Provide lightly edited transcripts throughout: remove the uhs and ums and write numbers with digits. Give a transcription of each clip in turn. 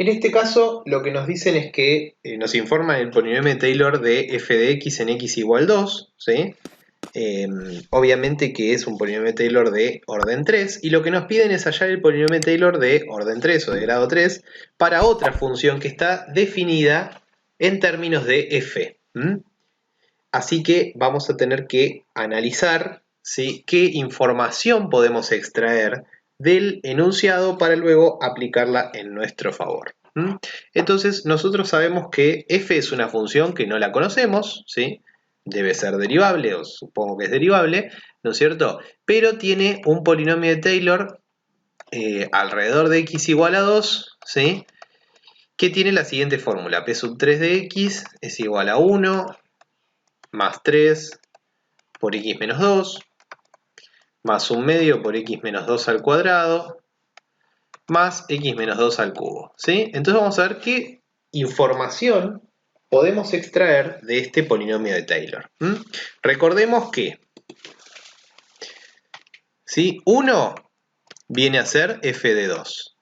En este caso, lo que nos dicen es que nos informan el polinomio de Taylor de f de x en x igual 2, ¿sí? Obviamente que es un polinomio de Taylor de orden 3, y lo que nos piden es hallar el polinomio de Taylor de orden 3 o de grado 3 para otra función que está definida en términos de f. Así que vamos a tener que analizar, ¿sí?, qué información podemos extraer del enunciado para luego aplicarla en nuestro favor. Entonces nosotros sabemos que f es una función que no la conocemos, ¿sí? Debe ser derivable, o supongo que es derivable, ¿no es cierto? Pero tiene un polinomio de Taylor alrededor de x igual a 2, ¿sí?, que tiene la siguiente fórmula: p sub 3 de x es igual a 1 más 3 por x menos 2, más 1/2 por x menos 2 al cuadrado, más x menos 2 al cubo, ¿sí? Entonces vamos a ver qué información podemos extraer de este polinomio de Taylor. Recordemos que, ¿sí?, 1 viene a ser f de 2.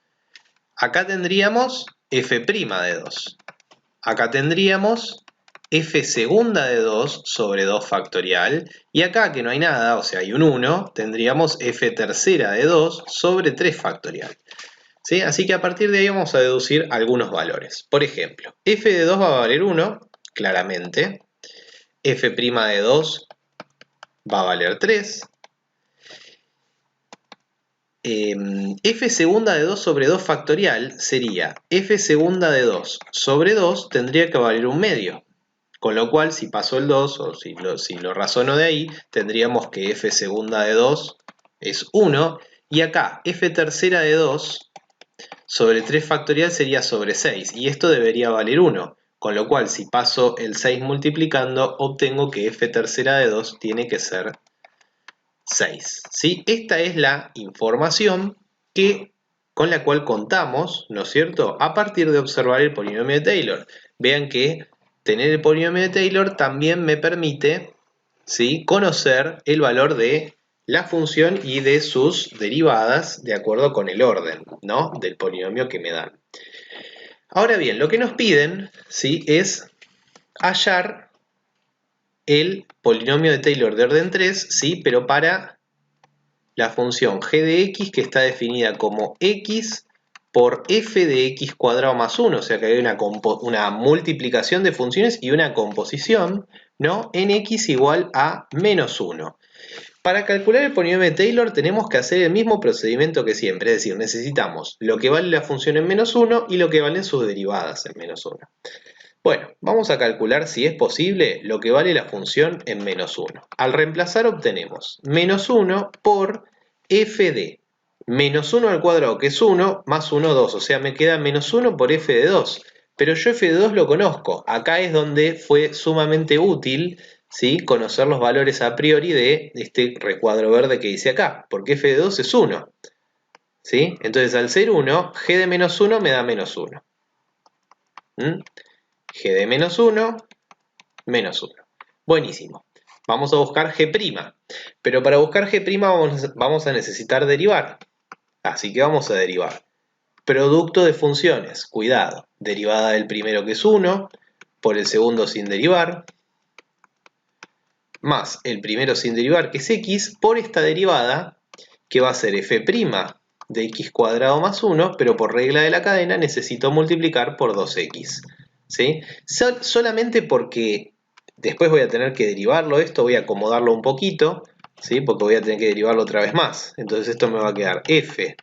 Acá tendríamos f' de 2. Acá tendríamos f segunda de 2 sobre 2 factorial. Y acá, que no hay nada, o sea, hay un 1, tendríamos f tercera de 2 sobre 3 factorial. ¿Sí? Así que a partir de ahí vamos a deducir algunos valores. Por ejemplo, f de 2 va a valer 1, claramente. F' de 2 va a valer 3. F segunda de 2 sobre 2 factorial sería f segunda de 2 sobre 2 tendría que valer 1/2. Con lo cual, si paso el 2, o si lo razono de ahí, tendríamos que f segunda de 2 es 1. Y acá, f tercera de 2 sobre 3 factorial sería sobre 6. Y esto debería valer 1. Con lo cual, si paso el 6 multiplicando, obtengo que f tercera de 2 tiene que ser 6. ¿Sí? Esta es la información con la cual contamos, ¿no es cierto?, a partir de observar el polinomio de Taylor. Vean que tener el polinomio de Taylor también me permite, ¿sí?, conocer el valor de la función y de sus derivadas de acuerdo con el orden, ¿no?, del polinomio que me dan. Ahora bien, lo que nos piden, ¿sí?, es hallar el polinomio de Taylor de orden 3, ¿sí?, pero para la función g de x, que está definida como x por f de x cuadrado más 1, o sea que hay una multiplicación de funciones y una composición, ¿no?, en x igual a menos 1. Para calcular el polinomio de Taylor tenemos que hacer el mismo procedimiento que siempre, es decir, necesitamos lo que vale la función en menos 1 y lo que valen sus derivadas en menos 1. Bueno, vamos a calcular, si es posible, lo que vale la función en menos 1. Al reemplazar obtenemos menos 1 por f de menos 1 al cuadrado, que es 1, más 1, 2. O sea, me queda menos 1 por f de 2. Pero yo f de 2 lo conozco. Acá es donde fue sumamente útil, ¿sí?, conocer los valores a priori de este recuadro verde que dice acá, porque f de 2 es 1. ¿Sí? Entonces, al ser 1, g de menos 1 me da menos 1. G de menos 1, menos 1. Buenísimo. Vamos a buscar G'. Pero para buscar G' vamos a necesitar derivar. Así que vamos a derivar. Producto de funciones. Cuidado. Derivada del primero, que es 1, por el segundo sin derivar, más el primero sin derivar, que es x, por esta derivada, que va a ser f' de x cuadrado más 1, pero por regla de la cadena necesito multiplicar por 2x. ¿Sí? Solamente porque después voy a tener que derivarlo esto, voy a acomodarlo un poquito, ¿sí?, porque voy a tener que derivarlo otra vez más. Entonces esto me va a quedar f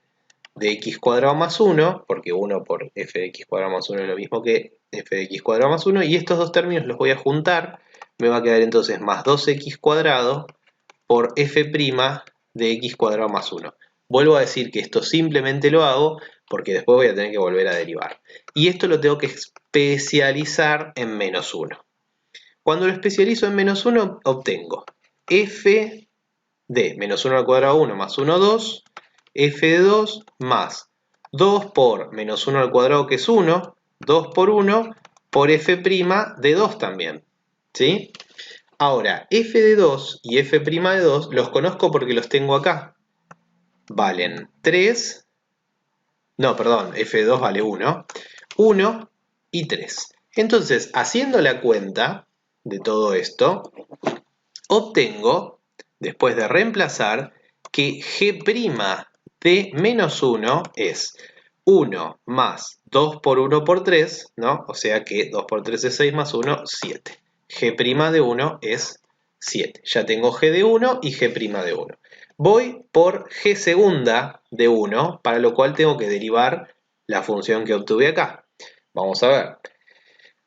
de x cuadrado más 1, porque 1 por f de x cuadrado más 1 es lo mismo que f de x cuadrado más 1, y estos dos términos los voy a juntar. Me va a quedar entonces más 2x cuadrado por f' de x cuadrado más 1. Vuelvo a decir que esto simplemente lo hago porque después voy a tener que volver a derivar. Y esto lo tengo que especializar en menos 1. Cuando lo especializo en menos 1, obtengo f de menos 1 al cuadrado 1 más 1, 2, f de 2 más 2 por menos 1 al cuadrado, que es 1, 2 por 1, por f' de 2 también. ¿Sí? Ahora, f de 2 y f' de 2 los conozco porque los tengo acá. Valen 3. No, perdón, f de 2 vale 1. 1 y 3. Entonces, haciendo la cuenta de todo esto, obtengo, después de reemplazar, que g' de menos 1 es 1 más 2 por 1 por 3, ¿no? O sea que 2 por 3 es 6 más 1, 7. G' de 1 es 7. Ya tengo g de 1 y g' de 1. Voy por g segunda de 1, para lo cual tengo que derivar la función que obtuve acá. Vamos a ver.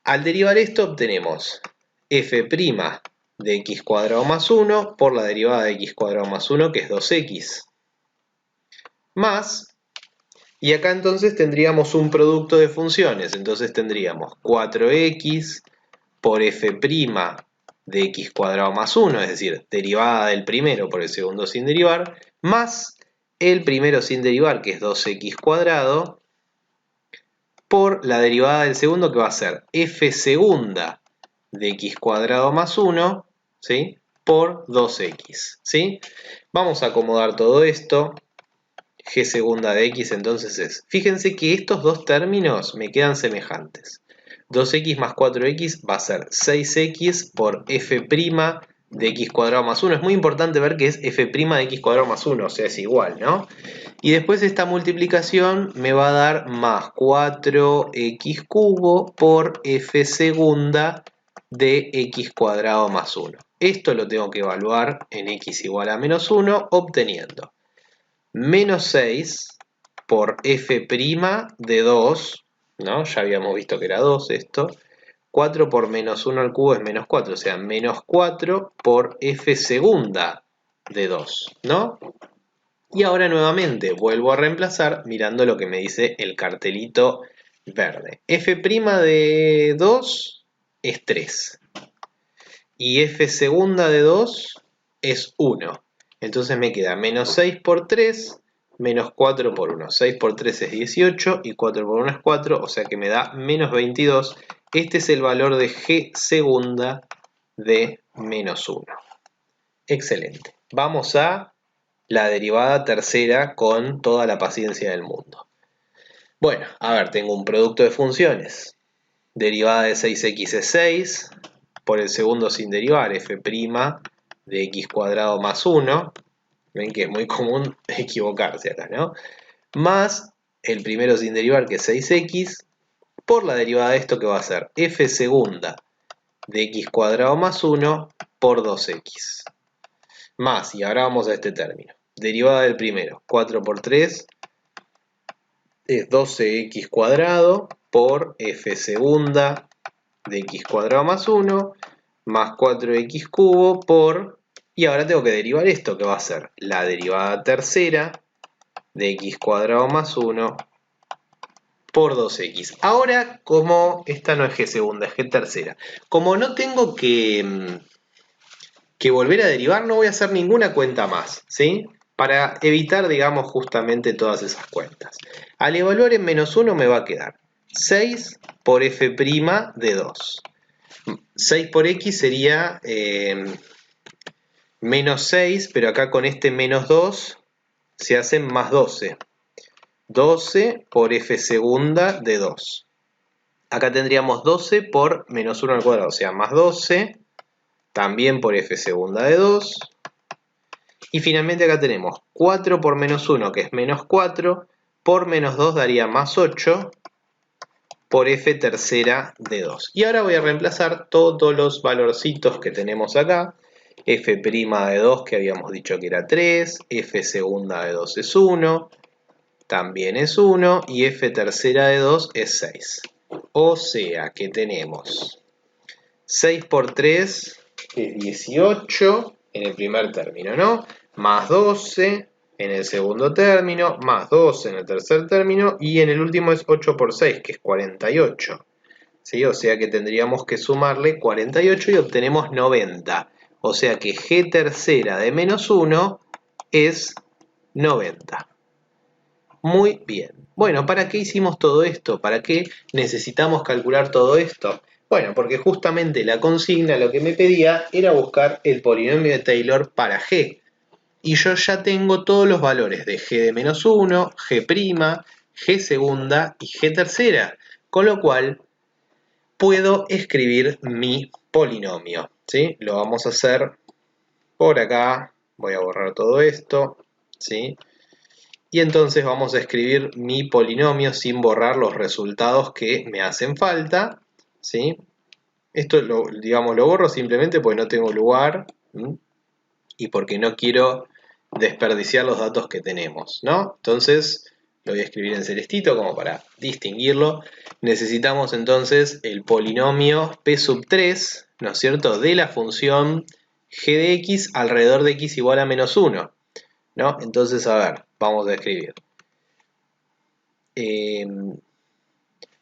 Al derivar esto obtenemos f' de x cuadrado más 1 por la derivada de x cuadrado más 1, que es 2x, más, y acá entonces tendríamos un producto de funciones, entonces tendríamos 4x por f' de x cuadrado más 1, es decir, derivada del primero por el segundo sin derivar, más el primero sin derivar, que es 2x cuadrado, por la derivada del segundo, que va a ser f segunda de x cuadrado más 1, ¿sí? Por 2x, ¿sí? Vamos a acomodar todo esto. G segunda de x entonces es, fíjense que estos dos términos me quedan semejantes. 2x más 4x va a ser 6x por f' de x cuadrado más 1. Es muy importante ver que es f' de x cuadrado más 1, o sea, es igual, ¿no? Y después esta multiplicación me va a dar más 4x cubo por f segunda de x cuadrado más 1. Esto lo tengo que evaluar en x igual a menos 1, obteniendo menos 6 por f' de 2, ¿no? Ya habíamos visto que era 2 esto. 4 por menos 1 al cubo es menos 4, o sea, menos 4 por f segunda de 2, ¿no? Y ahora nuevamente vuelvo a reemplazar mirando lo que me dice el cartelito verde. F' de 2 es 3. Y f segunda de 2 es 1. Entonces me queda menos 6 por 3, menos 4 por 1. 6 por 3 es 18 y 4 por 1 es 4, o sea que me da menos 22. Este es el valor de g segunda de menos 1. Excelente. Vamos a la derivada tercera con toda la paciencia del mundo. Bueno, a ver, tengo un producto de funciones. Derivada de 6x es 6, por el segundo sin derivar, f' de x cuadrado más 1. Ven que es muy común equivocarse acá, ¿no? Más el primero sin derivar, que es 6x, por la derivada de esto, que va a ser f segunda de x cuadrado más 1 por 2x. Más, y ahora vamos a este término. Derivada del primero, 4 por 3 es 12x cuadrado por f segunda de x cuadrado más 1 más 4x cubo por... Y ahora tengo que derivar esto, que va a ser la derivada tercera de x cuadrado más 1 por 2x. Ahora, como esta no es g segunda, es g tercera, como no tengo que volver a derivar, no voy a hacer ninguna cuenta más, ¿sí? Para evitar, digamos, justamente todas esas cuentas. Al evaluar en menos 1 me va a quedar 6 por f' de 2. 6 por x sería menos 6, pero acá con este menos 2 se hacen más 12. 12 por f segunda de 2. Acá tendríamos 12 por menos 1 al cuadrado, o sea, más 12, también por f segunda de 2. Y finalmente acá tenemos 4 por menos 1, que es menos 4, por menos 2 daría más 8, por f tercera de 2. Y ahora voy a reemplazar todos los valorcitos que tenemos acá. F' de 2, que habíamos dicho que era 3, f segunda de 2 es 1, también es 1, y f tercera de 2 es 6. O sea que tenemos 6 por 3 es 18 en el primer término, ¿no? Más 12 en el segundo término, más 12 en el tercer término, y en el último es 8 por 6, que es 48. ¿Sí? O sea que tendríamos que sumarle 48 y obtenemos 90. O sea que g tercera de menos 1 es 90. Muy bien. Bueno, ¿para qué hicimos todo esto? ¿Para qué necesitamos calcular todo esto? Bueno, porque justamente la consigna lo que me pedía era buscar el polinomio de Taylor para g. Y yo ya tengo todos los valores de g de menos 1, g', g segunda y g tercera. Con lo cual puedo escribir mi polinomio, ¿sí? Lo vamos a hacer por acá. Voy a borrar todo esto, ¿sí? Y entonces vamos a escribir mi polinomio sin borrar los resultados que me hacen falta, ¿sí? Esto lo borro simplemente porque no tengo lugar, ¿sí? Y porque no quiero desperdiciar los datos que tenemos, ¿no? Entonces lo voy a escribir en celestito como para distinguirlo. Necesitamos entonces el polinomio P sub 3, ¿no es cierto?, de la función g de x alrededor de x igual a menos 1, ¿no? Entonces, a ver, vamos a escribir.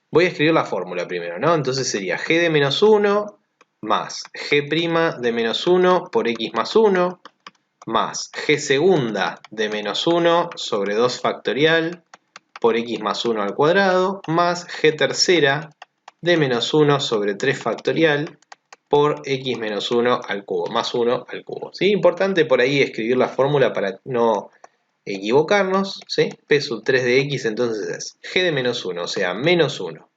Voy a escribir la fórmula primero, ¿no? Entonces sería g de menos 1 más g' de menos 1 por x más 1 más g segunda de menos 1 sobre 2 factorial por x más 1 al cuadrado más g tercera de menos 1 sobre 3 factorial por x menos 1 al cubo, más 1 al cubo. ¿Sí? Importante por ahí escribir la fórmula para no equivocarnos, ¿sí? P sub 3 de x entonces es g de menos 1, o sea, menos 1.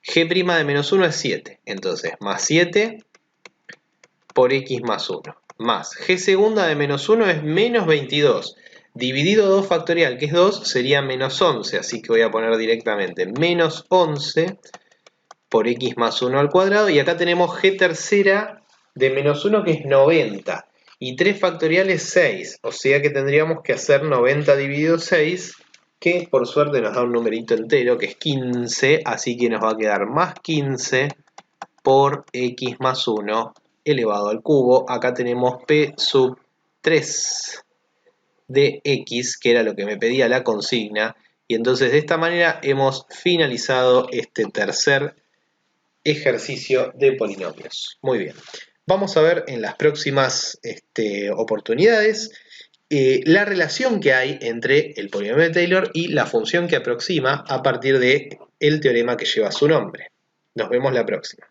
G' de menos 1 es 7, entonces más 7 por x más 1. Más g segunda de menos 1 es menos 22. Dividido 2 factorial, que es 2, sería menos 11. Así que voy a poner directamente menos 11 por x más 1 al cuadrado. Y acá tenemos g tercera de menos 1, que es 90. Y 3 factorial es 6. O sea que tendríamos que hacer 90 dividido 6, que por suerte nos da un numerito entero, que es 15. Así que nos va a quedar más 15 por x más 1 elevado al cubo. Acá tenemos P sub 3 de x, que era lo que me pedía la consigna. Y entonces de esta manera hemos finalizado este tercer ejercicio de polinomios. Muy bien. Vamos a ver en las próximas oportunidades la relación que hay entre el polinomio de Taylor y la función que aproxima a partir del teorema que lleva su nombre. Nos vemos la próxima.